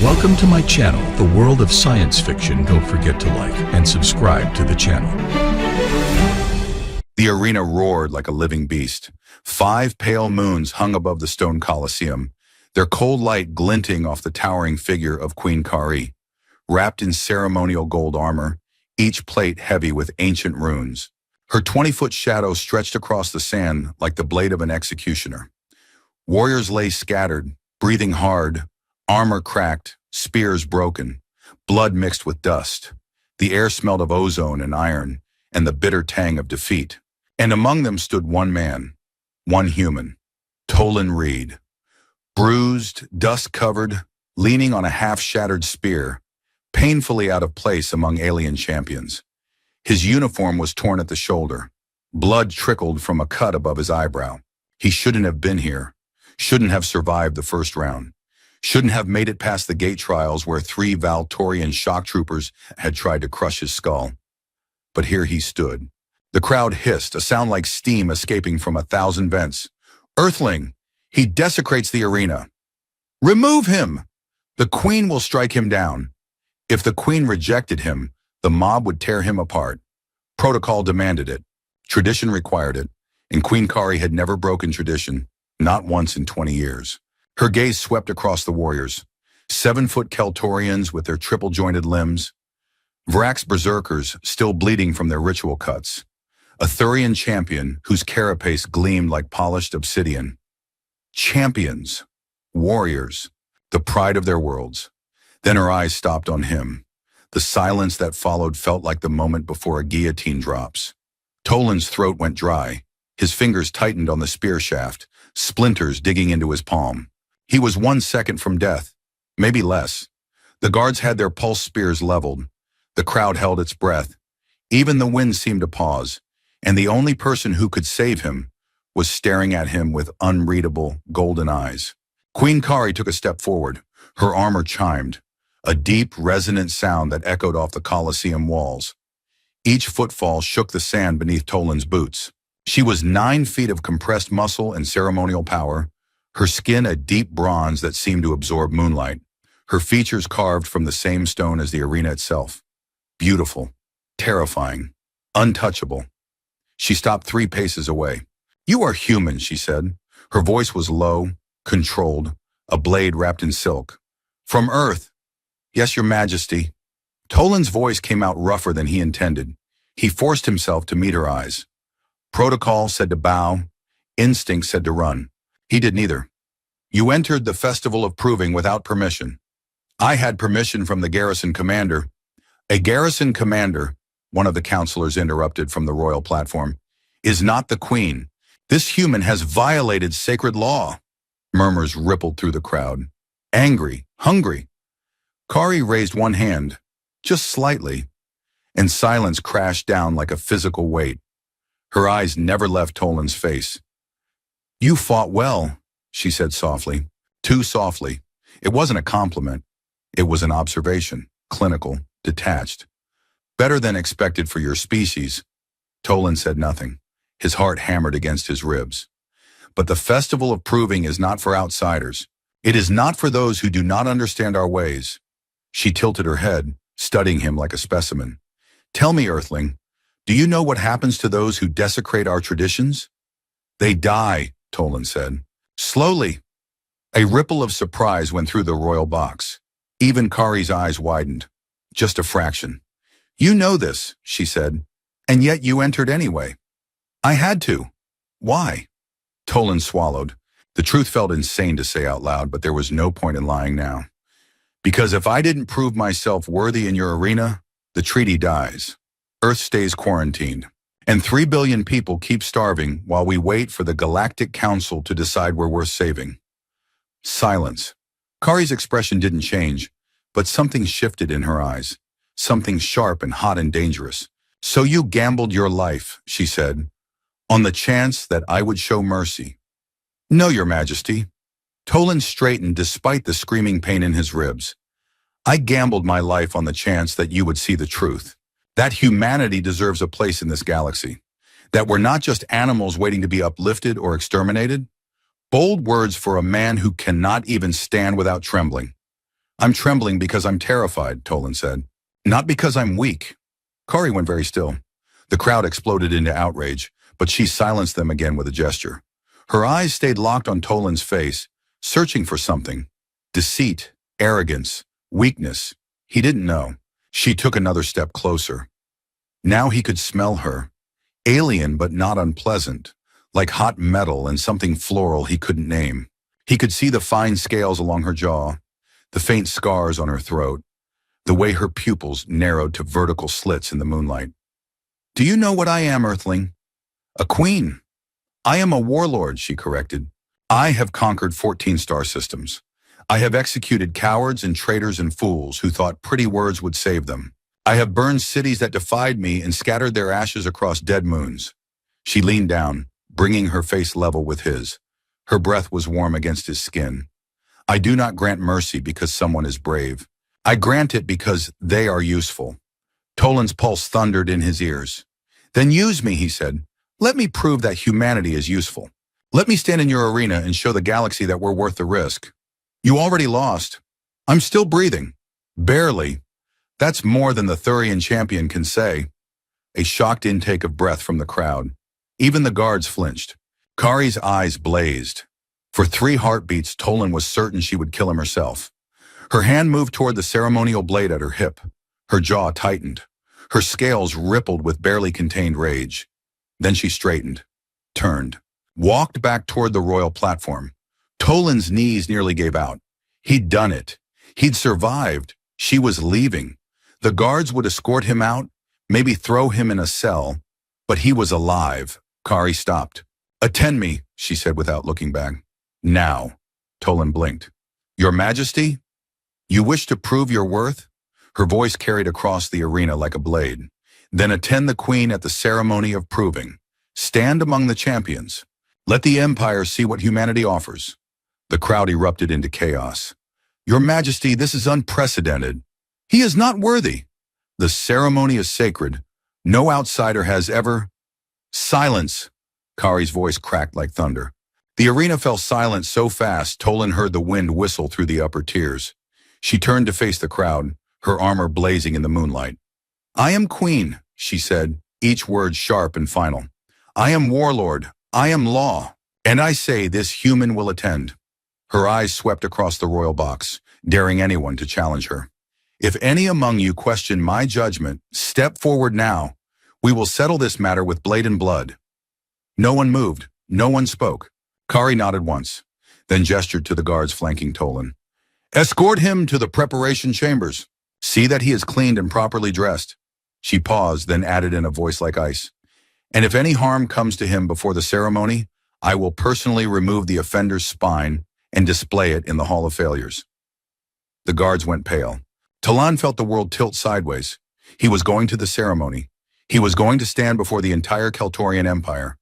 Welcome to my channel, the world of science fiction. Don't forget to like and subscribe to the channel. The arena roared like a living beast. 5 pale moons hung above the stone Colosseum, their cold light glinting off the towering figure of Queen Kari, wrapped in ceremonial gold armor, each plate heavy with ancient runes. Her 20-foot shadow stretched across the sand like the blade of an executioner. Warriors lay scattered, breathing hard, armor cracked, spears broken, blood mixed with dust. The air smelled of ozone and iron, and the bitter tang of defeat. And among them stood one man, one human, Tolan Reed. Bruised, dust-covered, leaning on a half-shattered spear, painfully out of place among alien champions. His uniform was torn at the shoulder. Blood trickled from a cut above his eyebrow. He shouldn't have been here, shouldn't have survived the first round. Shouldn't have made it past the gate trials where 3 Valtorian shock troopers had tried to crush his skull. But here he stood. The crowd hissed, a sound like steam escaping from 1,000 vents. "Earthling! He desecrates the arena! Remove him! The Queen will strike him down." If the Queen rejected him, the mob would tear him apart. Protocol demanded it. Tradition required it, and Queen Kari had never broken tradition, not once in 20 years. Her gaze swept across the warriors. 7-foot Keltorians with their triple-jointed limbs. Vrak's berserkers still bleeding from their ritual cuts. A Thurian champion whose carapace gleamed like polished obsidian. Champions. Warriors. The pride of their worlds. Then her eyes stopped on him. The silence that followed felt like the moment before a guillotine drops. Tolan's throat went dry. His fingers tightened on the spear shaft, splinters digging into his palm. He was 1 second from death, maybe less. The guards had their pulse spears leveled. The crowd held its breath. Even the wind seemed to pause, and the only person who could save him was staring at him with unreadable, golden eyes. Queen Kari took a step forward. Her armor chimed, a deep, resonant sound that echoed off the Colosseum walls. Each footfall shook the sand beneath Tolan's boots. She was 9 feet of compressed muscle and ceremonial power, her skin a deep bronze that seemed to absorb moonlight, her features carved from the same stone as the arena itself. Beautiful, terrifying, untouchable. She stopped 3 paces away. "You are human," she said. Her voice was low, controlled, a blade wrapped in silk. "From Earth." "Yes, your Majesty." Tolan's voice came out rougher than he intended. He forced himself to meet her eyes. Protocol said to bow, instinct said to run. He did neither. "You entered the Festival of Proving without permission." "I had permission from the garrison commander." "A garrison commander," one of the counselors interrupted from the royal platform, "is not the Queen. This human has violated sacred law." Murmurs rippled through the crowd. Angry, hungry. Kari raised one hand, just slightly, and silence crashed down like a physical weight. Her eyes never left Tolan's face. "You fought well," she said softly, too softly. It wasn't a compliment. It was an observation, clinical, detached. "Better than expected for your species." Tolan said nothing. His heart hammered against his ribs. "But the Festival of Proving is not for outsiders. It is not for those who do not understand our ways." She tilted her head, studying him like a specimen. "Tell me, Earthling, do you know what happens to those who desecrate our traditions?" "They die," Tolan said. Slowly. A ripple of surprise went through the royal box. Even Kari's eyes widened. "Just a fraction." "You know this," she said, "and yet you entered anyway." "I had to." "Why?" Tolan swallowed. The truth felt insane to say out loud, but there was no point in lying now. "Because if I didn't prove myself worthy in your arena, the treaty dies. Earth stays quarantined. And 3 billion people keep starving while we wait for the Galactic Council to decide we're worth saving." Silence. Kari's expression didn't change, but something shifted in her eyes. Something sharp and hot and dangerous. "So you gambled your life," she said, "on the chance that I would show mercy." "No, your Majesty." Tolan straightened despite the screaming pain in his ribs. "I gambled my life on the chance that you would see the truth. That humanity deserves a place in this galaxy. That we're not just animals waiting to be uplifted or exterminated. Bold words for a man who cannot even stand without trembling. I'm trembling because I'm terrified, Tolan said. Not because I'm weak. Kari went very still. The crowd exploded into outrage, but she silenced them again with a gesture. Her eyes stayed locked on Tolan's face, searching for something. Deceit, arrogance, weakness. He didn't know. She took another step closer. Now he could smell her. Alien but not unpleasant, like hot metal and something floral he couldn't name. He could see the fine scales along her jaw, the faint scars on her throat, the way her pupils narrowed to vertical slits in the moonlight. Do you know what I am, Earthling? A queen. I am a warlord, she corrected. I have conquered 14 star systems. I have executed cowards and traitors and fools who thought pretty words would save them. I have burned cities that defied me and scattered their ashes across dead moons. She leaned down, bringing her face level with his. Her breath was warm against his skin. I do not grant mercy because someone is brave. I grant it because they are useful. Tolan's pulse thundered in his ears. Then use me, he said. Let me prove that humanity is useful. Let me stand in your arena and show the galaxy that we're worth the risk. You already lost. I'm still breathing. Barely. That's more than the Thurian champion can say. A shocked intake of breath from the crowd. Even the guards flinched. Kari's eyes blazed. For 3 heartbeats, Tolan was certain she would kill him herself. Her hand moved toward the ceremonial blade at her hip. Her jaw tightened. Her scales rippled with barely contained rage. Then she straightened, turned, walked back toward the royal platform. Tolan's knees nearly gave out. He'd done it. He'd survived. She was leaving. The guards would escort him out, maybe throw him in a cell, but he was alive. Kari stopped. Attend me, she said without looking back. Now. Tolan blinked. Your Majesty? You wish to prove your worth? Her voice carried across the arena like a blade. Then attend the Queen at the ceremony of proving. Stand among the champions. Let the Empire see what humanity offers. The crowd erupted into chaos. Your Majesty, this is unprecedented. He is not worthy. The ceremony is sacred. No outsider has ever... Silence! Kari's voice cracked like thunder. The arena fell silent so fast, Tolan heard the wind whistle through the upper tiers. She turned to face the crowd, her armor blazing in the moonlight. I am queen, she said, each word sharp and final. I am warlord. I am law. And I say this human will attend. Her eyes swept across the royal box, daring anyone to challenge her. If any among you question my judgment, step forward now. We will settle this matter with blade and blood. No one moved. No one spoke. Kari nodded once, then gestured to the guards flanking Tolan. Escort him to the preparation chambers. See that he is cleaned and properly dressed. She paused, then added in a voice like ice. And if any harm comes to him before the ceremony, I will personally remove the offender's spine and display it in the Hall of Failures. The guards went pale. Tolan felt the world tilt sideways. He was going to the ceremony. He was going to stand before the entire Kaltorian Empire.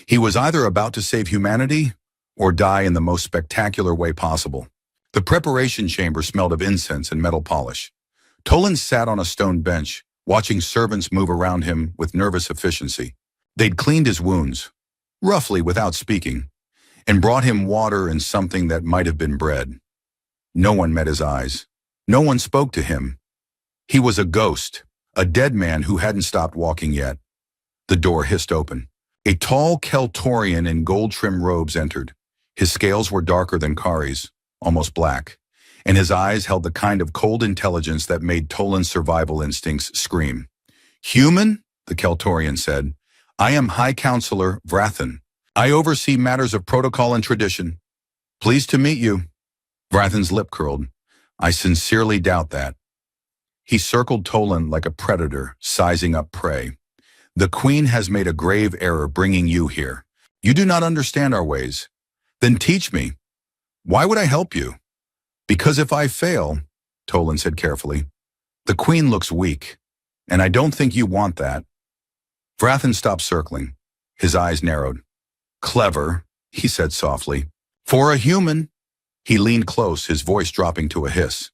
He was either about to save humanity or die in the most spectacular way possible. The preparation chamber smelled of incense and metal polish. Tolan sat on a stone bench, watching servants move around him with nervous efficiency. They'd cleaned his wounds, roughly without speaking, and brought him water and something that might have been bread. No one met his eyes. No one spoke to him. He was a ghost, a dead man who hadn't stopped walking yet. The door hissed open. A tall Kaltorian in gold-trimmed robes entered. His scales were darker than Kari's, almost black, and his eyes held the kind of cold intelligence that made Tolan's survival instincts scream. Human, the Kaltorian said, I am High Counselor Vrathan. I oversee matters of protocol and tradition. Pleased to meet you. Vrathan's lip curled. I sincerely doubt that. He circled Tolan like a predator, sizing up prey. The Queen has made a grave error bringing you here. You do not understand our ways. Then teach me. Why would I help you? Because if I fail, Tolan said carefully, the Queen looks weak, and I don't think you want that. Vrathan stopped circling. His eyes narrowed. Clever, he said softly. For a human. He leaned close, his voice dropping to a hiss.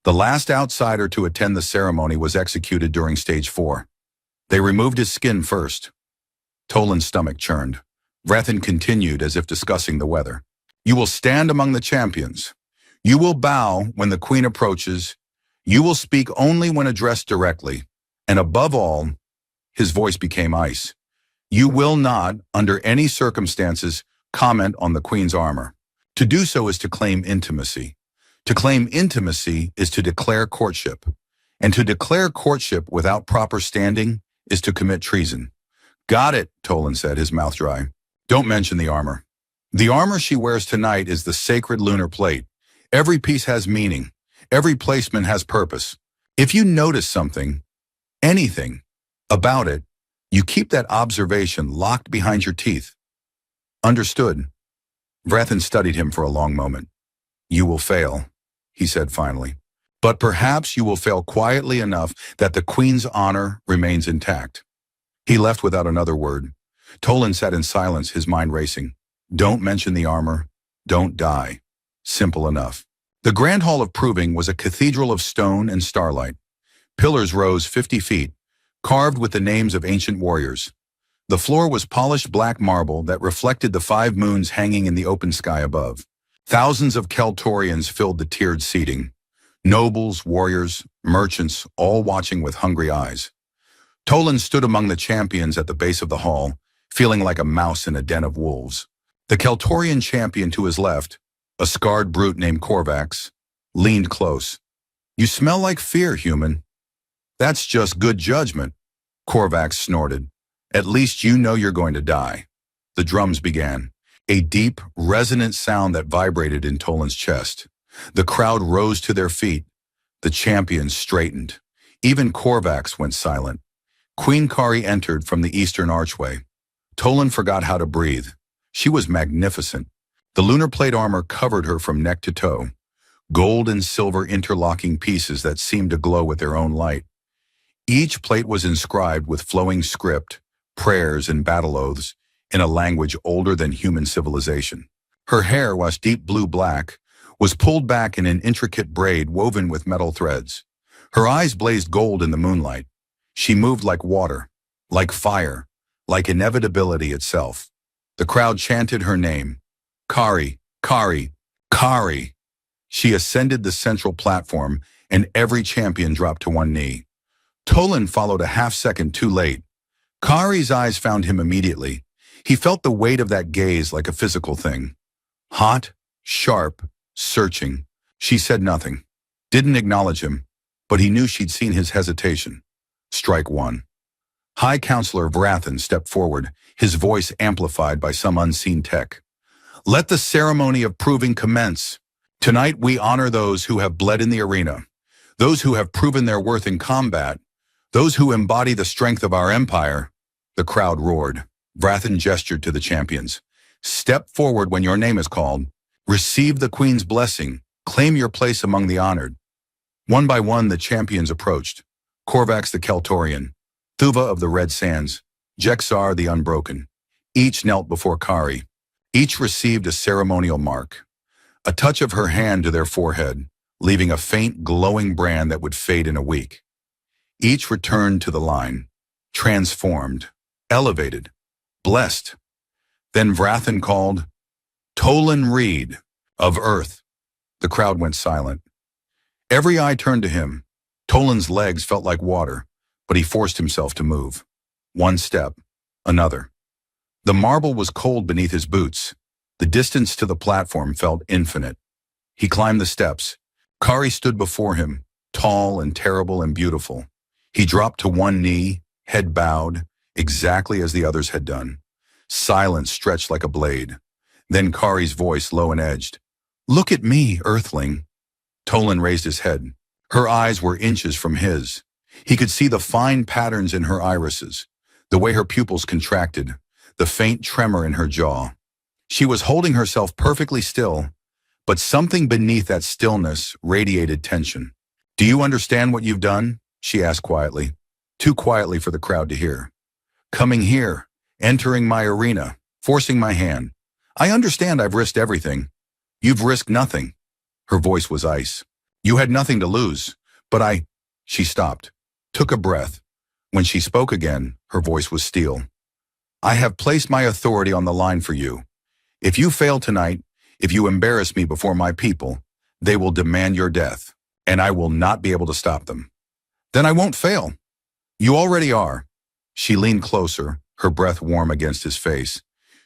The last outsider to attend the ceremony was executed during stage 4. They removed his skin first. Tolan's stomach churned. Vrathan continued as if discussing the weather. You will stand among the champions. You will bow when the queen approaches. You will speak only when addressed directly. And above all, his voice became ice. You will not, under any circumstances, comment on the queen's armor. To do so is to claim intimacy. To claim intimacy is to declare courtship. And to declare courtship without proper standing is to commit treason. Got it, Tolan said, his mouth dry. Don't mention the armor. The armor she wears tonight is the sacred lunar plate. Every piece has meaning. Every placement has purpose. If you notice something, anything, about it, you keep that observation locked behind your teeth. Understood. Vrathan studied him for a long moment. You will fail, he said finally. But perhaps you will fail quietly enough that the queen's honor remains intact. He left without another word. Tolan sat in silence, his mind racing. Don't mention the armor. Don't die. Simple enough. The Grand Hall of Proving was a cathedral of stone and starlight. Pillars rose 50 feet, carved with the names of ancient warriors. The floor was polished black marble that reflected the 5 moons hanging in the open sky above. Thousands of Keltorians filled the tiered seating. Nobles, warriors, merchants, all watching with hungry eyes. Tolan stood among the champions at the base of the hall, feeling like a mouse in a den of wolves. The Keltorian champion to his left, a scarred brute named Korvax, leaned close. You smell like fear, human. That's just good judgment, Korvax snorted. At least you know you're going to die. The drums began, a deep, resonant sound that vibrated in Tolan's chest. The crowd rose to their feet. The champions straightened. Even Korvax went silent. Queen Kari entered from the eastern archway. Tolan forgot how to breathe. She was magnificent. The lunar plate armor covered her from neck to toe, gold and silver interlocking pieces that seemed to glow with their own light. Each plate was inscribed with flowing script, prayers and battle oaths in a language older than human civilization. Her hair, whilst deep blue-black, was pulled back in an intricate braid woven with metal threads. Her eyes blazed gold in the moonlight. She moved like water, like fire, like inevitability itself. The crowd chanted her name. Kari, Kari, Kari. She ascended the central platform, and every champion dropped to one knee. Tolan followed a half-second too late. Kari's eyes found him immediately. He felt the weight of that gaze like a physical thing. Hot, sharp, searching. She said nothing, didn't acknowledge him, but he knew she'd seen his hesitation. Strike one. High Counselor Vrathan stepped forward, his voice amplified by some unseen tech. Let the ceremony of proving commence. Tonight we honor those who have bled in the arena, those who have proven their worth in combat, those who embody the strength of our empire. The crowd roared. Vrathan gestured to the champions. Step forward when your name is called. Receive the queen's blessing. Claim your place among the honored. One by one, the champions approached. Korvax the Keltorian, Thuva of the Red Sands, Jexar the Unbroken. Each knelt before Kari. Each received a ceremonial mark, a touch of her hand to their forehead, leaving a faint, glowing brand that would fade in a week. Each returned to the line, transformed, elevated, blessed. Then Vrathan called, Tolan Reed, of Earth. The crowd went silent. Every eye turned to him. Tolan's legs felt like water, but he forced himself to move. One step, another. The marble was cold beneath his boots. The distance to the platform felt infinite. He climbed the steps. Kari stood before him, tall and terrible and beautiful. He dropped to one knee, head bowed, exactly as the others had done. Silence stretched like a blade. Then Kari's voice, low and edged. Look at me, Earthling. Tolan raised his head. Her eyes were inches from his. He could see the fine patterns in her irises, the way her pupils contracted, the faint tremor in her jaw. She was holding herself perfectly still, but something beneath that stillness radiated tension. Do you understand what you've done? She asked quietly, too quietly for the crowd to hear. Coming here, entering my arena, forcing my hand. I understand I've risked everything. You've risked nothing. Her voice was ice. You had nothing to lose, but She stopped, took a breath. When she spoke again, her voice was steel. I have placed my authority on the line for you. If you fail tonight, if you embarrass me before my people, They will demand your death, and I will not be able to stop them. Then I won't fail. You already are. She leaned closer, her breath warm against his face.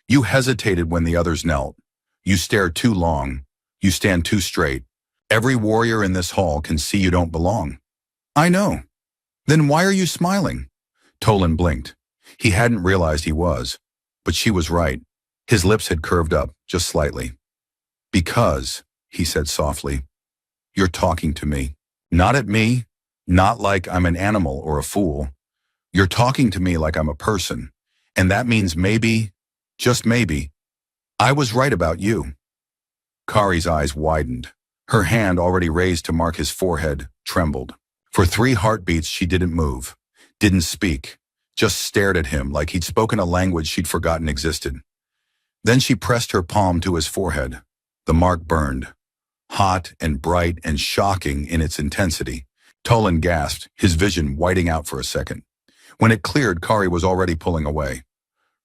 You hesitated when the others knelt. You stared too long. You stand too straight. Every warrior in this hall can see you don't belong. I know. Then why are you smiling? Tolan blinked. He hadn't realized he was, but she was right. His lips had curved up, just slightly. Because, he said softly, you're talking to me. Not at me, not like I'm an animal or a fool. You're talking to me like I'm a person, and that means maybe, just maybe, I was right about you. Kari's eyes widened. Her hand, already raised to mark his forehead, trembled. For 3 heartbeats she didn't move, didn't speak, just stared at him like he'd spoken a language she'd forgotten existed. Then she pressed her palm to his forehead. The mark burned, hot and bright and shocking in its intensity. Tolan gasped, his vision whiting out for a second. When it cleared, Kari was already pulling away.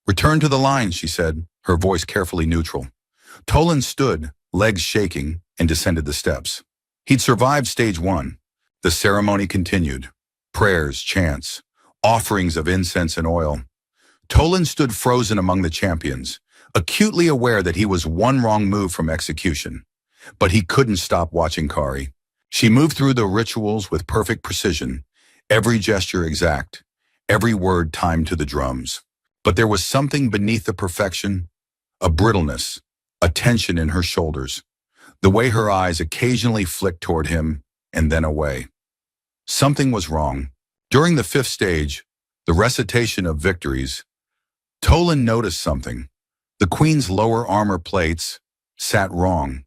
Return to the line, she said, her voice carefully neutral. Tolan stood, legs shaking, and descended the steps. He'd survived stage 1. The ceremony continued. Prayers, chants, offerings of incense and oil. Tolan stood frozen among the champions, acutely aware that he was one wrong move from execution. But he couldn't stop watching Kari. She moved through the rituals with perfect precision, every gesture exact, every word timed to the drums. But there was something beneath the perfection, a brittleness, a tension in her shoulders, the way her eyes occasionally flicked toward him and then away. Something was wrong. During the 5th stage, the recitation of victories, Tolan noticed something. The queen's lower armor plates sat wrong,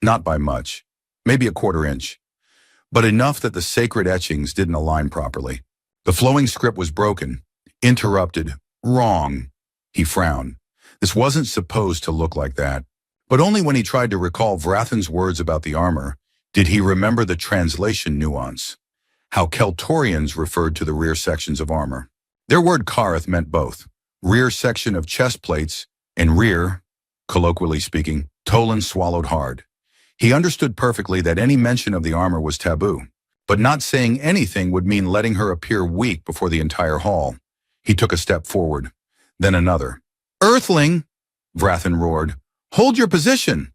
not by much, maybe a 1/4 inch, but enough that the sacred etchings didn't align properly. The flowing script was broken, interrupted, wrong. He frowned. This wasn't supposed to look like that. But only when he tried to recall Vrathan's words about the armor did he remember the translation nuance, how Keltorians referred to the rear sections of armor. Their word Kareth meant both, rear section of chest plates and rear, colloquially speaking. Tolan swallowed hard. He understood perfectly that any mention of the armor was taboo, but not saying anything would mean letting her appear weak before the entire hall. He took a step forward, then another. Earthling, Vrathan roared. Hold your position!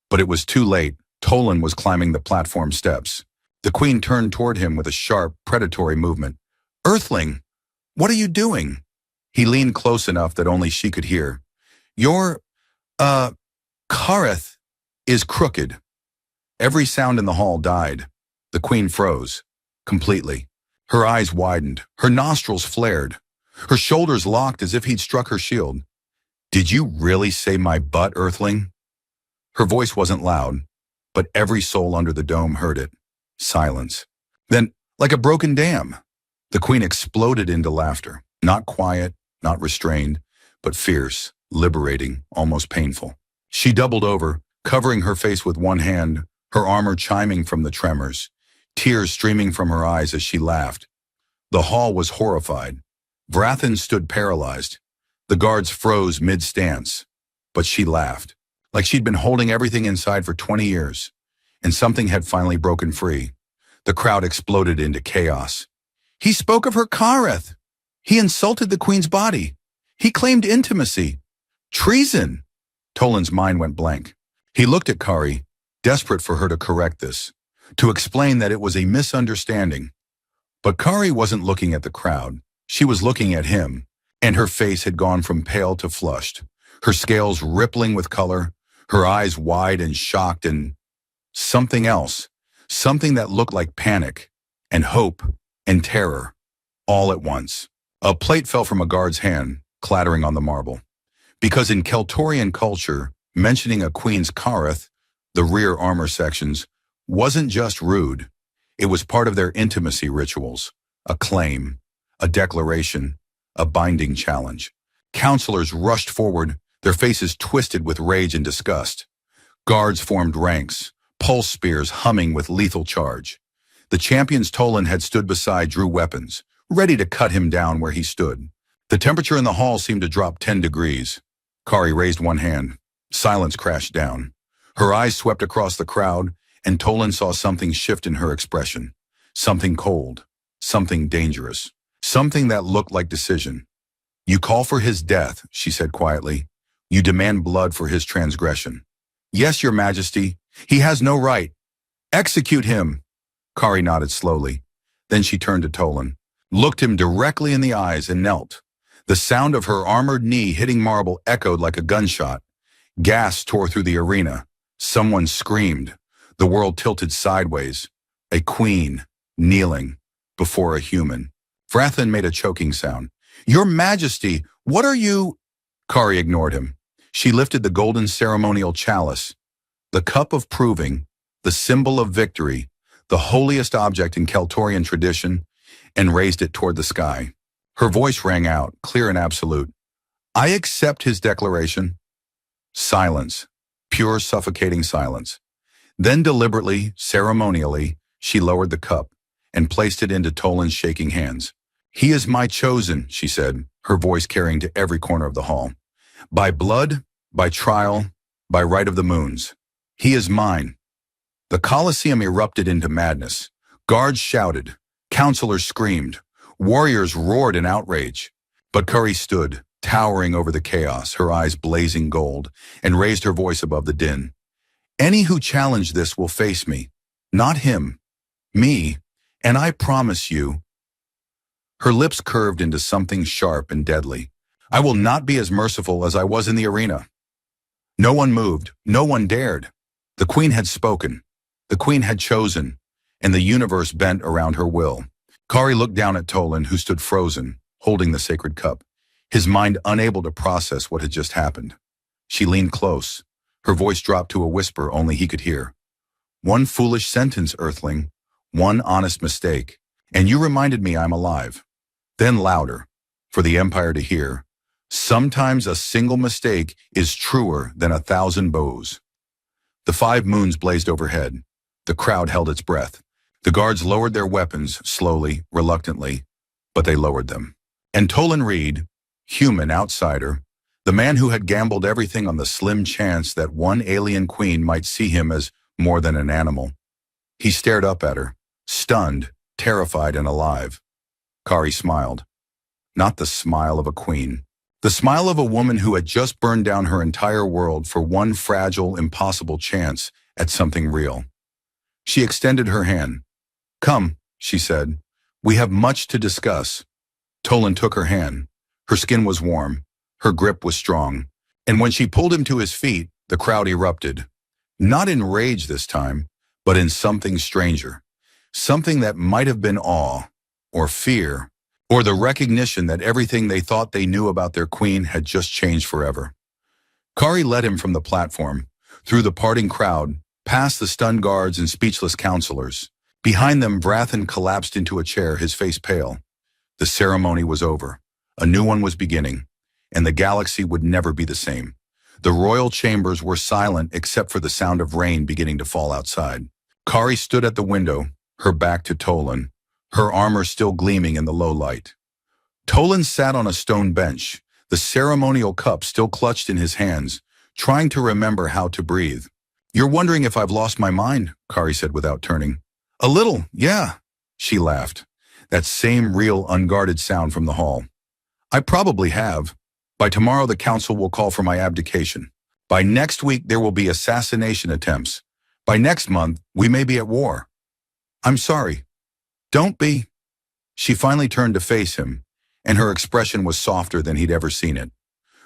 But it was too late. Tolan was climbing the platform steps. The queen turned toward him with a sharp, predatory movement. Earthling, what are you doing? He leaned close enough that only she could hear. Your, Kareth is crooked. Every sound in the hall died. The queen froze, completely. Her eyes widened, her nostrils flared. Her shoulders locked as if he'd struck her shield. Did you really say my butt, Earthling? Her voice wasn't loud, but every soul under the dome heard it. Silence. Then, like a broken dam, the queen exploded into laughter. Not quiet, not restrained, but fierce, liberating, almost painful. She doubled over, covering her face with one hand, her armor chiming from the tremors, tears streaming from her eyes as she laughed. The hall was horrified. Vrathan stood paralyzed. The guards froze mid-stance, but she laughed, like she'd been holding everything inside for 20 years, and something had finally broken free. The crowd exploded into chaos. He spoke of her Kareth. He insulted the queen's body. He claimed intimacy. Treason! Tolan's mind went blank. He looked at Kari, desperate for her to correct this, to explain that it was a misunderstanding. But Kari wasn't looking at the crowd. She was looking at him, and her face had gone from pale to flushed, her scales rippling with color, her eyes wide and shocked, and something else, something that looked like panic and hope and terror, all at once. A plate fell from a guard's hand, clattering on the marble. Because in Keltorian culture, mentioning a queen's Kareth, the rear armor sections, wasn't just rude. It was part of their intimacy rituals, a claim, a declaration, a binding challenge. Counselors rushed forward, their faces twisted with rage and disgust. Guards formed ranks, pulse spears humming with lethal charge. The champions Tolan had stood beside drew weapons, ready to cut him down where he stood. The temperature in the hall seemed to drop 10 degrees. Kari raised one hand. Silence crashed down. Her eyes swept across the crowd, and Tolan saw something shift in her expression. Something cold, something dangerous, something that looked like decision. "You call for his death," she said quietly. "You demand blood for his transgression." "Yes, your majesty. He has no right." "Execute him." Kari nodded slowly. Then she turned to Tolan, looked him directly in the eyes, and knelt. The sound of her armored knee hitting marble echoed like a gunshot. Gas tore through the arena. Someone screamed. The world tilted sideways. A queen, kneeling, before a human. Vrathan made a choking sound. "Your Majesty, what are you—" Kari ignored him. She lifted the golden ceremonial chalice, the cup of proving, the symbol of victory, the holiest object in Keltorian tradition, and raised it toward the sky. Her voice rang out, clear and absolute. "I accept his declaration." Silence. Pure, suffocating silence. Then deliberately, ceremonially, she lowered the cup and placed it into Tolan's shaking hands. "He is my chosen," she said, her voice carrying to every corner of the hall. "By blood, by trial, by right of the moons. He is mine." The Colosseum erupted into madness. Guards shouted. Counselors screamed. Warriors roared in outrage. But Kari stood, towering over the chaos, her eyes blazing gold, and raised her voice above the din. "Any who challenge this will face me. Not him. Me. And I promise you—" Her lips curved into something sharp and deadly. "I will not be as merciful as I was in the arena." No one moved. No one dared. The queen had spoken. The queen had chosen, and the universe bent around her will. Kari looked down at Tolan, who stood frozen, holding the sacred cup, his mind unable to process what had just happened. She leaned close. Her voice dropped to a whisper only he could hear. "One foolish sentence, Earthling. One honest mistake. And you reminded me I'm alive." Then louder, for the Empire to hear. "Sometimes a single mistake is truer than 1,000 bows." The 5 moons blazed overhead. The crowd held its breath. The guards lowered their weapons, slowly, reluctantly, but they lowered them. And Tolan Reed, human outsider, the man who had gambled everything on the slim chance that one alien queen might see him as more than an animal. He stared up at her, stunned, terrified, and alive. Kari smiled. Not the smile of a queen. The smile of a woman who had just burned down her entire world for one fragile, impossible chance at something real. She extended her hand. "Come," she said. "We have much to discuss." Tolan took her hand. Her skin was warm. Her grip was strong. And when she pulled him to his feet, the crowd erupted. Not in rage this time, but in something stranger. Something that might have been awe, or fear, or the recognition that everything they thought they knew about their queen had just changed forever. Kari led him from the platform, through the parting crowd, past the stunned guards and speechless counselors. Behind them, Vrathan collapsed into a chair, his face pale. The ceremony was over. A new one was beginning, and the galaxy would never be the same. The royal chambers were silent except for the sound of rain beginning to fall outside. Kari stood at the window, her back to Tolan, her armor still gleaming in the low light. Tolan sat on a stone bench, the ceremonial cup still clutched in his hands, trying to remember how to breathe. "You're wondering if I've lost my mind," Kari said without turning. "A little, yeah," she laughed. That same real, unguarded sound from the hall. "I probably have. By tomorrow the council will call for my abdication. By next week there will be assassination attempts. By next month we may be at war. I'm sorry." "Don't be." She finally turned to face him, and her expression was softer than he'd ever seen it.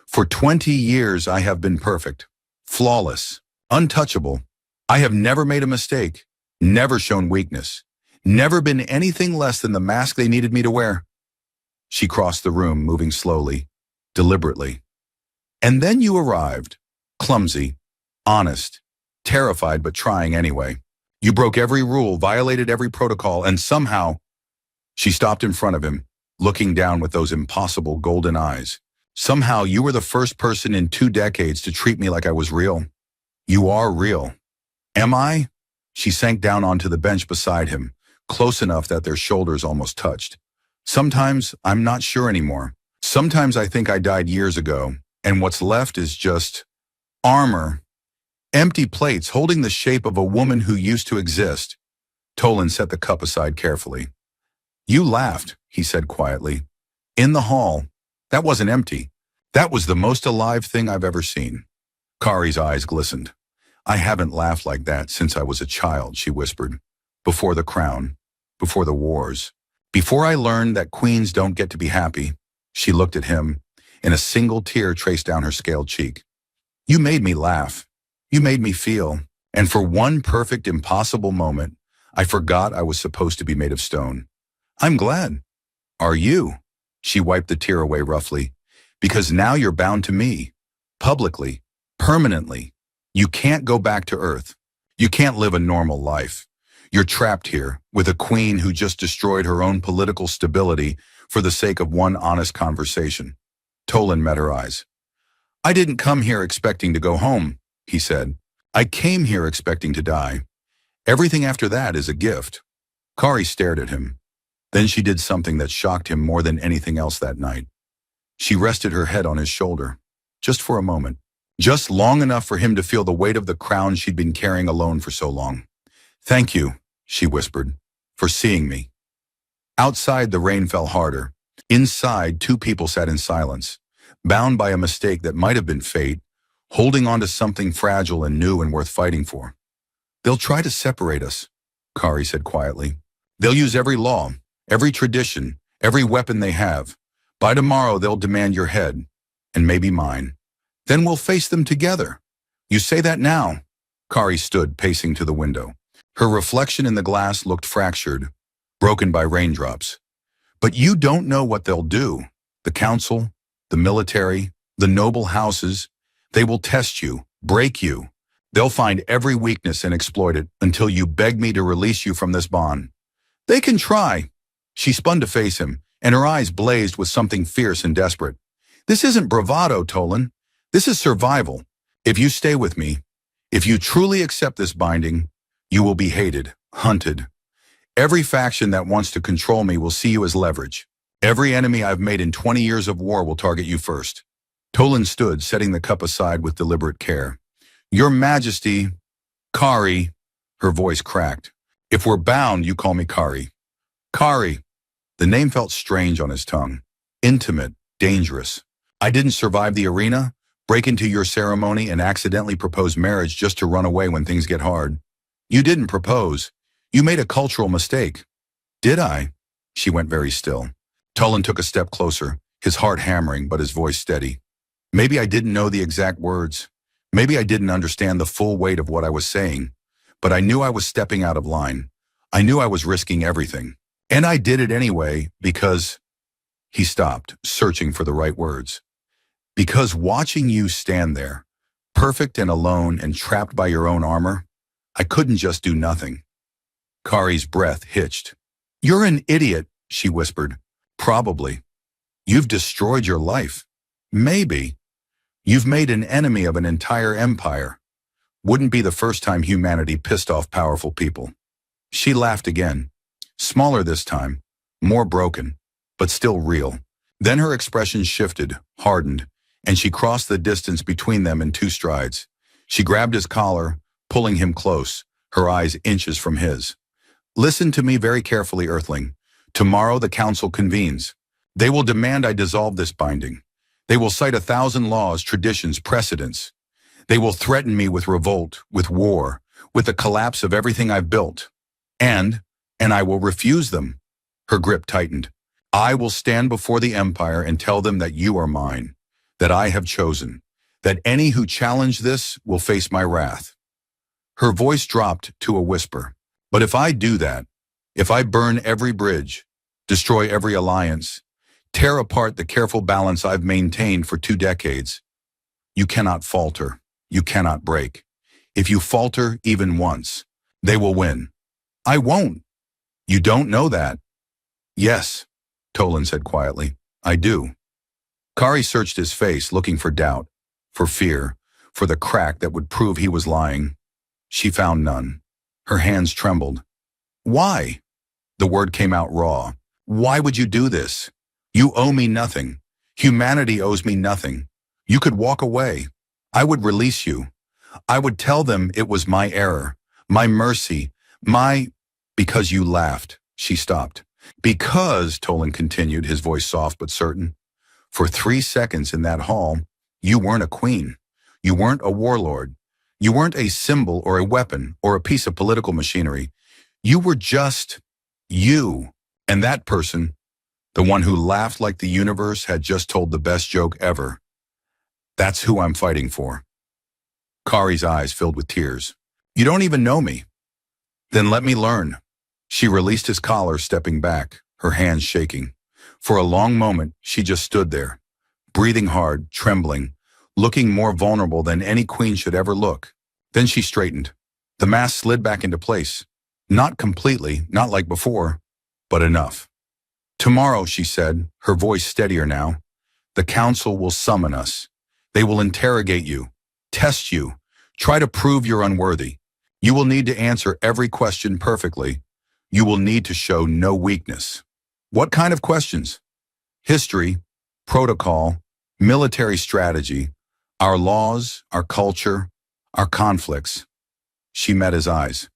"For 20 years I have been perfect, flawless, untouchable. I have never made a mistake, never shown weakness, never been anything less than the mask they needed me to wear." She crossed the room, moving slowly, deliberately. "And then you arrived, clumsy, honest, terrified but trying anyway. You broke every rule, violated every protocol, and somehow—" She stopped in front of him, looking down with those impossible golden eyes. "Somehow you were the first person in 2 decades to treat me like I was real. You are real." "Am I?" She sank down onto the bench beside him, close enough that their shoulders almost touched. "Sometimes I'm not sure anymore. Sometimes I think I died years ago, and what's left is just armor Empty plates holding the shape of a woman who used to exist. Tolan set the cup aside carefully. You laughed, he said quietly. In the hall. That wasn't empty. That was the most alive thing I've ever seen. Kari's eyes glistened. I haven't laughed like that since I was a child, she whispered. Before the crown. Before the wars. Before I learned that queens don't get to be happy. She looked at him, and a single tear traced down her scaled cheek. You made me laugh. You made me feel. And for one perfect, impossible moment, I forgot I was supposed to be made of stone. I'm glad. Are you? She wiped the tear away roughly. Because now you're bound to me. Publicly. Permanently. You can't go back to Earth. You can't live a normal life. You're trapped here with a queen who just destroyed her own political stability for the sake of one honest conversation. Tolan met her eyes. I didn't come here expecting to go home, he said. I came here expecting to die. Everything after that is a gift. Kari stared at him. Then she did something that shocked him more than anything else that night. She rested her head on his shoulder, just for a moment, just long enough for him to feel the weight of the crown she'd been carrying alone for so long. Thank you, she whispered, for seeing me. Outside, the rain fell harder. Inside, two people sat in silence, bound by a mistake that might have been fate, holding on to something fragile and new and worth fighting for. They'll try to separate us, Kari said quietly. They'll use every law, every tradition, every weapon they have. By tomorrow, they'll demand your head, and maybe mine. Then we'll face them together. You say that now. Kari stood, pacing to the window. Her reflection in the glass looked fractured, broken by raindrops. But you don't know what they'll do. The council, the military, the noble houses, they will test you, break you. They'll find every weakness and exploit it until you beg me to release you from this bond. They can try. She spun to face him, and her eyes blazed with something fierce and desperate. This isn't bravado, Tolan. This is survival. If you stay with me, if you truly accept this binding, you will be hated, hunted. Every faction that wants to control me will see you as leverage. Every enemy I've made in 20 years of war will target you first. Tolan stood, setting the cup aside with deliberate care. Your Majesty, Kari, her voice cracked. If we're bound, you call me Kari. Kari. The name felt strange on his tongue. Intimate, dangerous. I didn't survive the arena, break into your ceremony, and accidentally propose marriage just to run away when things get hard. You didn't propose. You made a cultural mistake. Did I? She went very still. Tolan took a step closer, his heart hammering but his voice steady. Maybe I didn't know the exact words. Maybe I didn't understand the full weight of what I was saying. But I knew I was stepping out of line. I knew I was risking everything. And I did it anyway because... He stopped, searching for the right words. Because watching you stand there, perfect and alone and trapped by your own armor, I couldn't just do nothing. Kari's breath hitched. You're an idiot, she whispered. Probably. You've destroyed your life. Maybe. You've made an enemy of an entire empire. Wouldn't be the first time humanity pissed off powerful people. She laughed again. Smaller this time, more broken, but still real. Then her expression shifted, hardened, and she crossed the distance between them in 2 strides. She grabbed his collar, pulling him close, her eyes inches from his. Listen to me very carefully, Earthling. Tomorrow the council convenes. They will demand I dissolve this binding. They will cite 1,000 laws, traditions, precedents. They will threaten me with revolt, with war, with the collapse of everything I've built. And I will refuse them. Her grip tightened. I will stand before the empire and tell them that you are mine, that I have chosen, that any who challenge this will face my wrath. Her voice dropped to a whisper. But if I do that, if I burn every bridge, destroy every alliance, tear apart the careful balance I've maintained for 2 decades, you cannot falter, you cannot break. If you falter even once, they will win. I won't. You don't know that. Yes, Tolan said quietly. I do. Kari searched his face, looking for doubt, for fear, for the crack that would prove he was lying. She found none. Her hands trembled. Why? The word came out raw. Why would you do this? You owe me nothing. Humanity owes me nothing. You could walk away. I would release you. I would tell them it was my error, my mercy, my... Because you laughed. She stopped. Because, Tolan continued, his voice soft but certain, for 3 seconds in that hall, you weren't a queen. You weren't a warlord. You weren't a symbol or a weapon or a piece of political machinery. You were just you. And that person, the one who laughed like the universe had just told the best joke ever, that's who I'm fighting for. Kari's eyes filled with tears. You don't even know me. Then let me learn. She released his collar, stepping back, her hands shaking. For a long moment, she just stood there, breathing hard, trembling, looking more vulnerable than any queen should ever look. Then she straightened. The mask slid back into place. Not completely, not like before, but enough. Tomorrow, she said, her voice steadier now, the council will summon us. They will interrogate you, test you, try to prove you're unworthy. You will need to answer every question perfectly. You will need to show no weakness. What kind of questions? History, protocol, military strategy, our laws, our culture, our conflicts. She met his eyes.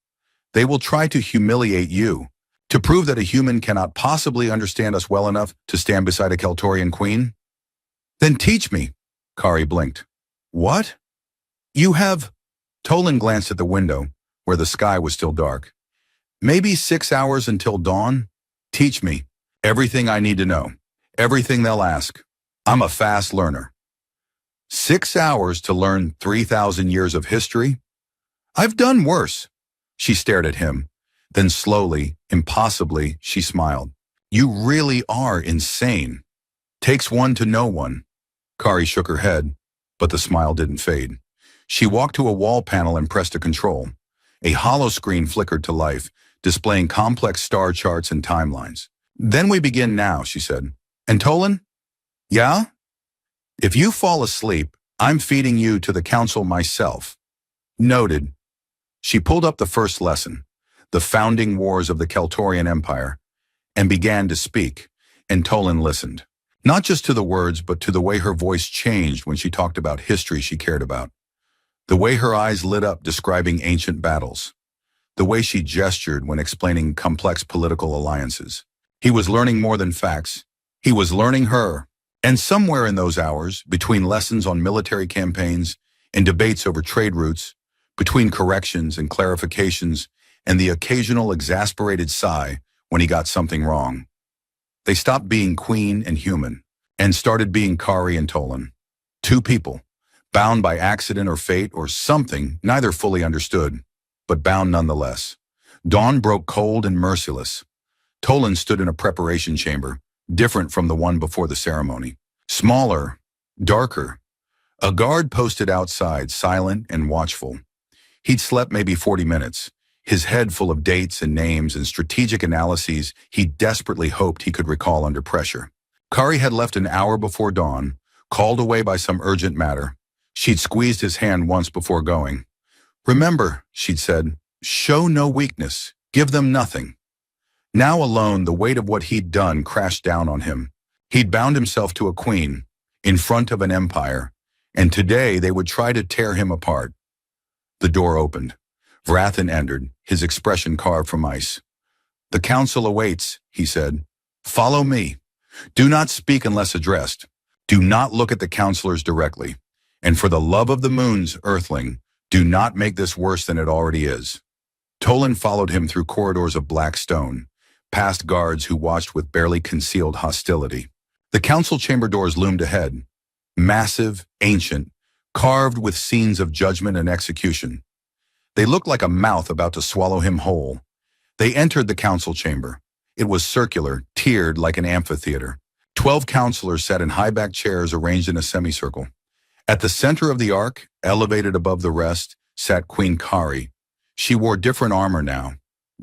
They will try to humiliate you, to prove that a human cannot possibly understand us well enough to stand beside a Keltorian queen? Then teach me, Kari blinked. What? You have... Tolan glanced at the window, where the sky was still dark. Maybe 6 hours until dawn? Teach me. Everything I need to know. Everything they'll ask. I'm a fast learner. 6 hours to learn 3,000 years of history? I've done worse. She stared at him. Then slowly, impossibly, she smiled. You really are insane. Takes one to know one. Kari shook her head, but the smile didn't fade. She walked to a wall panel and pressed a control. A hollow screen flickered to life, displaying complex star charts and timelines. Then we begin now, she said. And Tolan? Yeah? If you fall asleep, I'm feeding you to the council myself. Noted. She pulled up the first lesson, the founding wars of the Keltorian Empire, and began to speak, and Tolan listened. Not just to the words, but to the way her voice changed when she talked about history she cared about. The way her eyes lit up describing ancient battles. The way she gestured when explaining complex political alliances. He was learning more than facts. He was learning her. And somewhere in those hours, between lessons on military campaigns and debates over trade routes, between corrections and clarifications and the occasional exasperated sigh when he got something wrong, they stopped being queen and human and started being Kari and Tolan. Two people, bound by accident or fate or something neither fully understood, but bound nonetheless. Dawn broke cold and merciless. Tolan stood in a preparation chamber, different from the one before the ceremony. Smaller, darker. A guard posted outside, silent and watchful. He'd slept maybe 40 minutes, his head full of dates and names and strategic analyses he desperately hoped he could recall under pressure. Kari had left an hour before dawn, called away by some urgent matter. She'd squeezed his hand once before going. Remember, she'd said, show no weakness, give them nothing. Now alone, the weight of what he'd done crashed down on him. He'd bound himself to a queen, in front of an empire, and today they would try to tear him apart. The door opened. Vrathan entered, his expression carved from ice. The council awaits, he said. Follow me. Do not speak unless addressed. Do not look at the counselors directly. And for the love of the moons, Earthling, do not make this worse than it already is. Tolan followed him through corridors of black stone, past guards who watched with barely concealed hostility. The council chamber doors loomed ahead, massive, ancient, carved with scenes of judgment and execution. They looked like a mouth about to swallow him whole. They entered the council chamber. It was circular, tiered like an amphitheater. 12 counselors sat in high-backed chairs arranged in a semicircle. At the center of the arc, elevated above the rest, sat Queen Kari. She wore different armor now,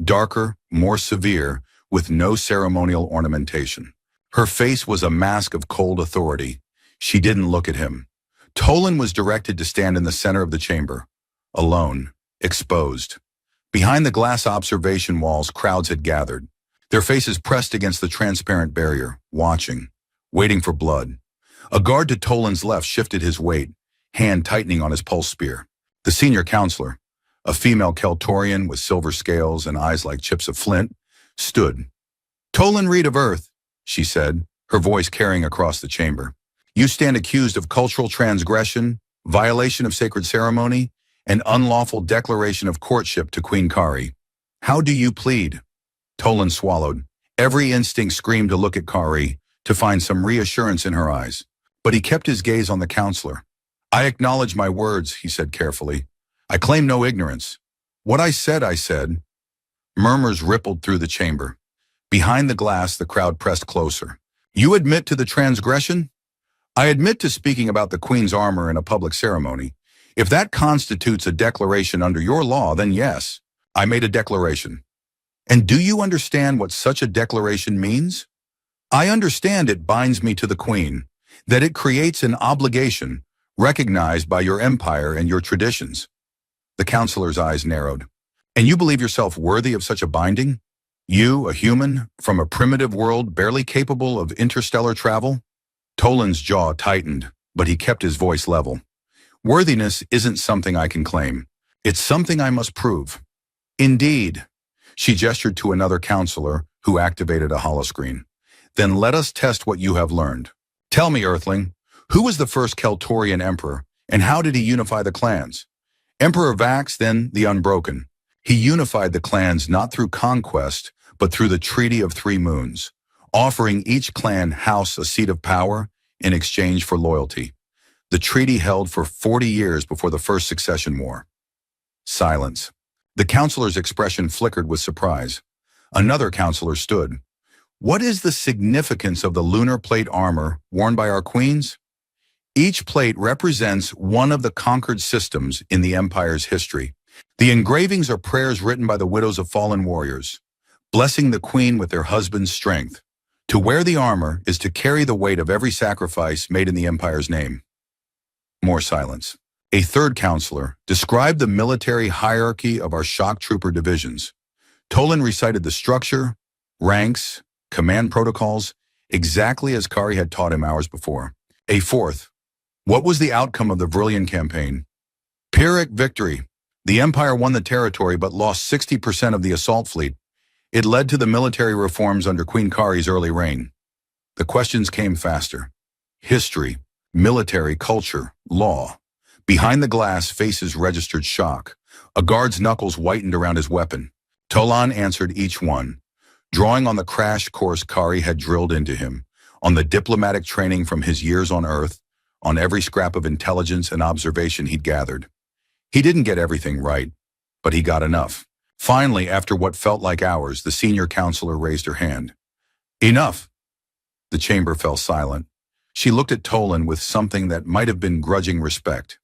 darker, more severe, with no ceremonial ornamentation. Her face was a mask of cold authority. She didn't look at him. Tolan was directed to stand in the center of the chamber, alone, exposed. Behind the glass observation walls, crowds had gathered, their faces pressed against the transparent barrier, watching, waiting for blood. A guard to Tolan's left shifted his weight, hand tightening on his pulse spear. The senior counselor, a female Keltorian with silver scales and eyes like chips of flint, stood. Tolan Reed of Earth, she said, her voice carrying across the chamber. You stand accused of cultural transgression, violation of sacred ceremony, and unlawful declaration of courtship to Queen Kari. How do you plead? Tolan swallowed. Every instinct screamed to look at Kari, to find some reassurance in her eyes. But he kept his gaze on the counselor. I acknowledge my words, he said carefully. I claim no ignorance. What I said. Murmurs rippled through the chamber. Behind the glass, the crowd pressed closer. You admit to the transgression? I admit to speaking about the Queen's armor in a public ceremony. If that constitutes a declaration under your law, then yes, I made a declaration. And do you understand what such a declaration means? I understand it binds me to the Queen, that it creates an obligation recognized by your empire and your traditions. The counselor's eyes narrowed. And you believe yourself worthy of such a binding? You, a human, from a primitive world barely capable of interstellar travel? Tolan's jaw tightened, but he kept his voice level. Worthiness isn't something I can claim. It's something I must prove. Indeed. She gestured to another counselor who activated a holoscreen. Then let us test what you have learned. Tell me, Earthling, who was the first Keltorian emperor, and how did he unify the clans? Emperor Vax, then the Unbroken. He unified the clans not through conquest, but through the Treaty of Three Moons, offering each clan house a seat of power in exchange for loyalty. The treaty held for 40 years before the First Succession War. Silence. The counselor's expression flickered with surprise. Another counselor stood. What is the significance of the lunar plate armor worn by our queens? Each plate represents one of the conquered systems in the Empire's history. The engravings are prayers written by the widows of fallen warriors, blessing the queen with their husband's strength. To wear the armor is to carry the weight of every sacrifice made in the Empire's name. More silence. A third counselor described the military hierarchy of our shock trooper divisions. Tolan recited the structure, ranks, command protocols, exactly as Kari had taught him hours before. A fourth. What was the outcome of the Vrillian campaign? Pyrrhic victory. The Empire won the territory but lost 60% of the assault fleet. It led to the military reforms under Queen Kari's early reign. The questions came faster. History, military, culture, law. Behind the glass, faces registered shock. A guard's knuckles whitened around his weapon. Tolan answered each one, drawing on the crash course Kari had drilled into him, on the diplomatic training from his years on Earth, on every scrap of intelligence and observation he'd gathered. He didn't get everything right, but he got enough. Finally, after what felt like hours, the senior counselor raised her hand. Enough! The chamber fell silent. She looked at Tolan with something that might have been grudging respect.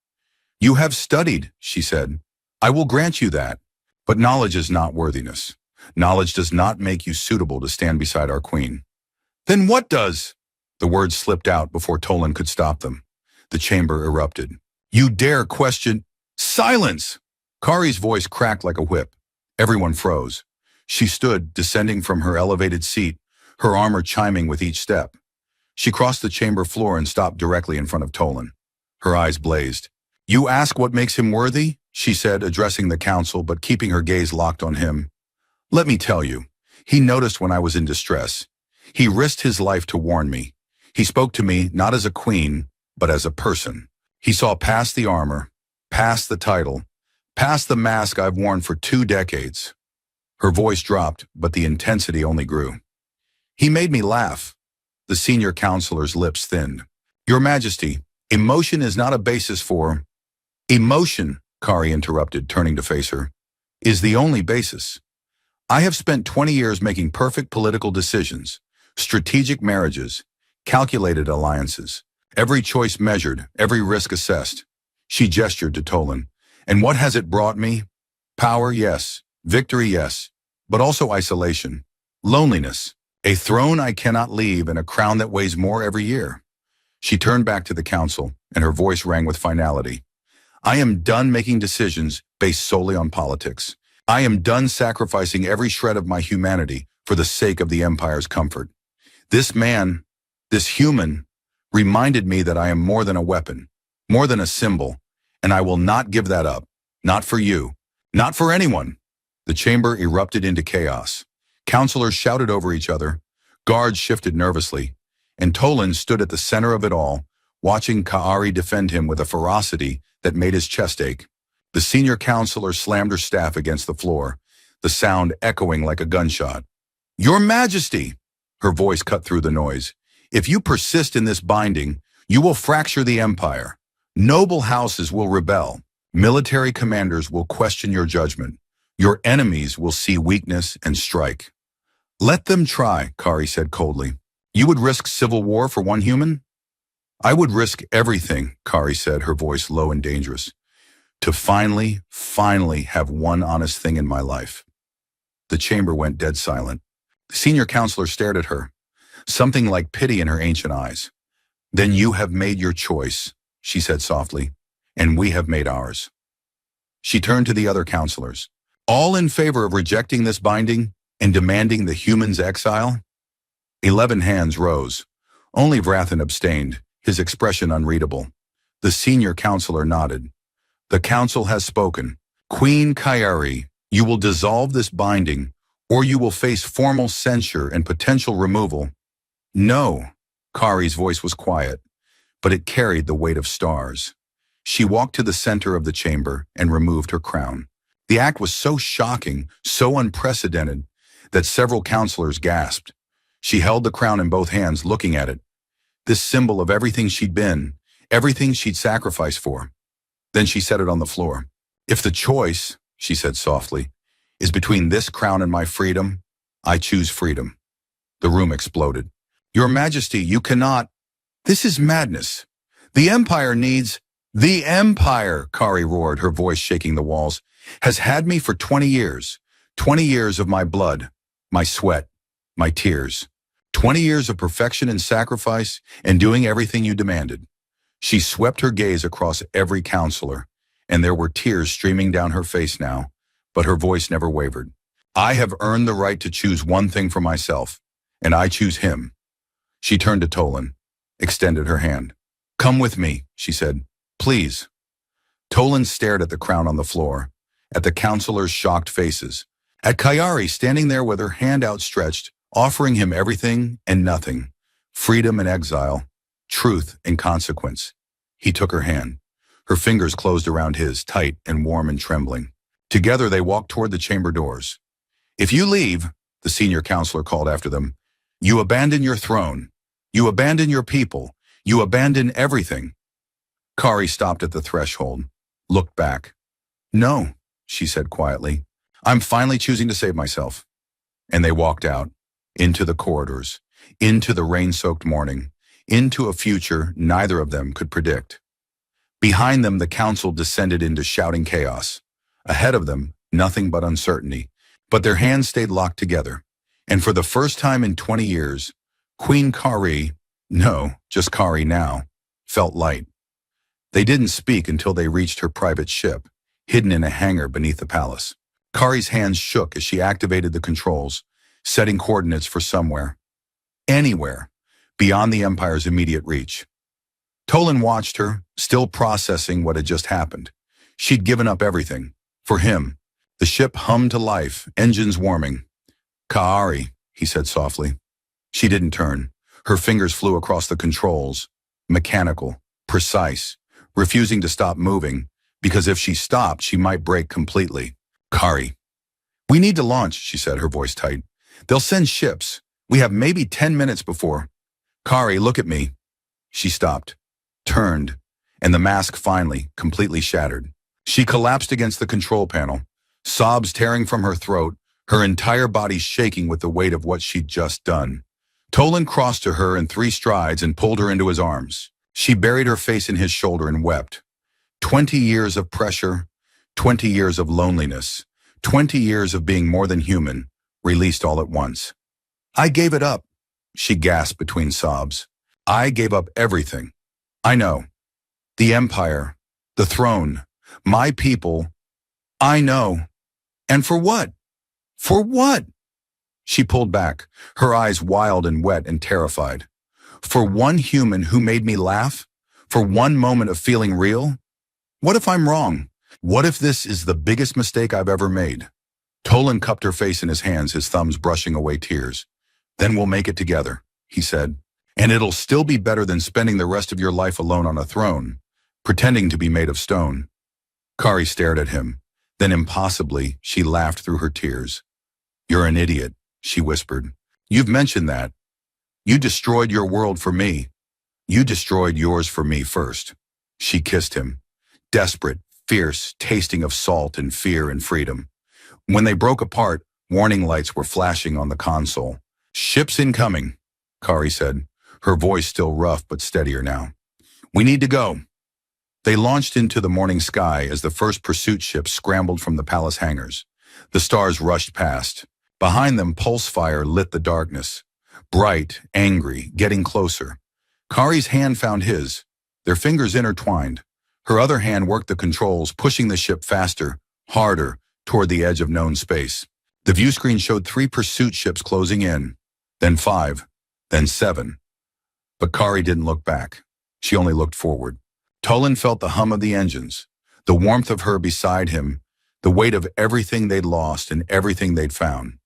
You have studied, she said. I will grant you that. But knowledge is not worthiness. Knowledge does not make you suitable to stand beside our queen. Then what does? The words slipped out before Tolan could stop them. The chamber erupted. You dare question? Silence! Kari's voice cracked like a whip. Everyone froze. She stood, descending from her elevated seat, her armor chiming with each step. She crossed the chamber floor and stopped directly in front of Tolan. Her eyes blazed. You ask what makes him worthy? She said, addressing the council but keeping her gaze locked on him. Let me tell you, he noticed when I was in distress. He risked his life to warn me. He spoke to me not as a queen, but as a person. He saw past the armor, past the title, past the mask I've worn for 2 decades. Her voice dropped, but the intensity only grew. He made me laugh. The senior counselor's lips thinned. Your Majesty, emotion is not a basis for... Emotion, Kari interrupted, turning to face her, is the only basis. I have spent 20 years making perfect political decisions, strategic marriages, calculated alliances, every choice measured, every risk assessed. She gestured to Tolan. And what has it brought me? Power, yes. Victory, yes. But also isolation. Loneliness. A throne I cannot leave and a crown that weighs more every year. She turned back to the council, and her voice rang with finality. I am done making decisions based solely on politics. I am done sacrificing every shred of my humanity for the sake of the Empire's comfort. This man, this human, reminded me that I am more than a weapon, more than a symbol, and I will not give that up. Not for you. Not for anyone. The chamber erupted into chaos. Counselors shouted over each other. Guards shifted nervously. And Tolan stood at the center of it all, watching Kaari defend him with a ferocity that made his chest ache. The senior counselor slammed her staff against the floor, the sound echoing like a gunshot. Your Majesty! Her voice cut through the noise. If you persist in this binding, you will fracture the empire. Noble houses will rebel. Military commanders will question your judgment. Your enemies will see weakness and strike. Let them try, Kari said coldly. You would risk civil war for one human? I would risk everything, Kari said, her voice low and dangerous, to finally have one honest thing in my life. The chamber went dead silent. The senior counselor stared at her, something like pity in her ancient eyes. Then you have made your choice, she said softly, and we have made ours. She turned to the other counselors. All in favor of rejecting this binding and demanding the human's exile? 11 hands rose. Only Vrathan abstained, his expression unreadable. The senior counselor nodded. The council has spoken. Queen Kairi, you will dissolve this binding, or you will face formal censure and potential removal. No, Kari's voice was quiet, but it carried the weight of stars. She walked to the center of the chamber and removed her crown. The act was so shocking, so unprecedented, that several counselors gasped. She held the crown in both hands, looking at it. This symbol of everything she'd been, everything she'd sacrificed for. Then she set it on the floor. If the choice, she said softly, is between this crown and my freedom, I choose freedom. The room exploded. Your Majesty, you cannot. This is madness. The Empire needs. The Empire, Kari roared, her voice shaking the walls, has had me for 20 years. 20 years of my blood, my sweat, my tears. 20 years of perfection and sacrifice and doing everything you demanded. She swept her gaze across every counselor, and there were tears streaming down her face now, but her voice never wavered. I have earned the right to choose one thing for myself, and I choose him. She turned to Tolan, extended her hand. Come with me, she said. Please. Tolan stared at the crown on the floor, at the counselors' shocked faces, at Kayari standing there with her hand outstretched, offering him everything and nothing, freedom and exile, truth and consequence. He took her hand. Her fingers closed around his, tight and warm and trembling. Together they walked toward the chamber doors. If you leave, the senior counselor called after them, you abandon your throne. You abandon your people. You abandon everything. Kari stopped at the threshold, looked back. No, she said quietly. I'm finally choosing to save myself. And they walked out, into the corridors, into the rain-soaked morning, into a future neither of them could predict. Behind them, the council descended into shouting chaos. Ahead of them, nothing but uncertainty. But their hands stayed locked together. And for the first time in 20 years, Queen Kari, no, just Kari now, felt light. They didn't speak until they reached her private ship, hidden in a hangar beneath the palace. Kari's hands shook as she activated the controls, setting coordinates for somewhere, anywhere, beyond the Empire's immediate reach. Tolan watched her, still processing what had just happened. She'd given up everything. For him. The ship hummed to life, engines warming. Kaari, he said softly. She didn't turn. Her fingers flew across the controls, mechanical, precise, refusing to stop moving, because if she stopped, she might break completely. Kari. We need to launch, she said, her voice tight. They'll send ships. We have maybe 10 minutes before. Kari, look at me. She stopped, turned, and the mask finally, completely shattered. She collapsed against the control panel, sobs tearing from her throat, her entire body shaking with the weight of what she'd just done. Tolan crossed to her in 3 strides and pulled her into his arms. She buried her face in his shoulder and wept. 20 years of pressure, 20 years of loneliness, 20 years of being more than human, released all at once. I gave it up, she gasped between sobs. I gave up everything. I know. The Empire, the throne, my people. I know. And for what? For what? She pulled back, her eyes wild and wet and terrified. For one human who made me laugh? For one moment of feeling real? What if I'm wrong? What if this is the biggest mistake I've ever made? Tolan cupped her face in his hands, his thumbs brushing away tears. Then we'll make it together, he said. And it'll still be better than spending the rest of your life alone on a throne, pretending to be made of stone. Kari stared at him. Then impossibly, she laughed through her tears. You're an idiot, she whispered. You've mentioned that. You destroyed your world for me. You destroyed yours for me first. She kissed him. Desperate, fierce, tasting of salt and fear and freedom. When they broke apart, warning lights were flashing on the console. Ships incoming, Kari said, her voice still rough but steadier now. We need to go. They launched into the morning sky as the first pursuit ships scrambled from the palace hangars. The stars rushed past. Behind them, pulse fire lit the darkness. Bright, angry, getting closer. Kari's hand found his. Their fingers intertwined. Her other hand worked the controls, pushing the ship faster, harder, toward the edge of known space. The view screen showed 3 pursuit ships closing in, then 5, then 7. But Kari didn't look back. She only looked forward. Tolan felt the hum of the engines, the warmth of her beside him, the weight of everything they'd lost and everything they'd found.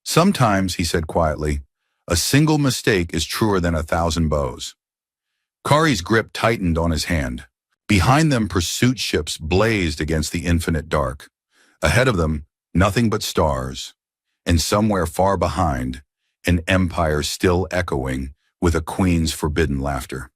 Sometimes, he said quietly, a single mistake is truer than 1,000 bows. Kari's grip tightened on his hand. Behind them, pursuit ships blazed against the infinite dark. Ahead of them, nothing but stars. And somewhere far behind, an empire still echoing with a queen's forbidden laughter.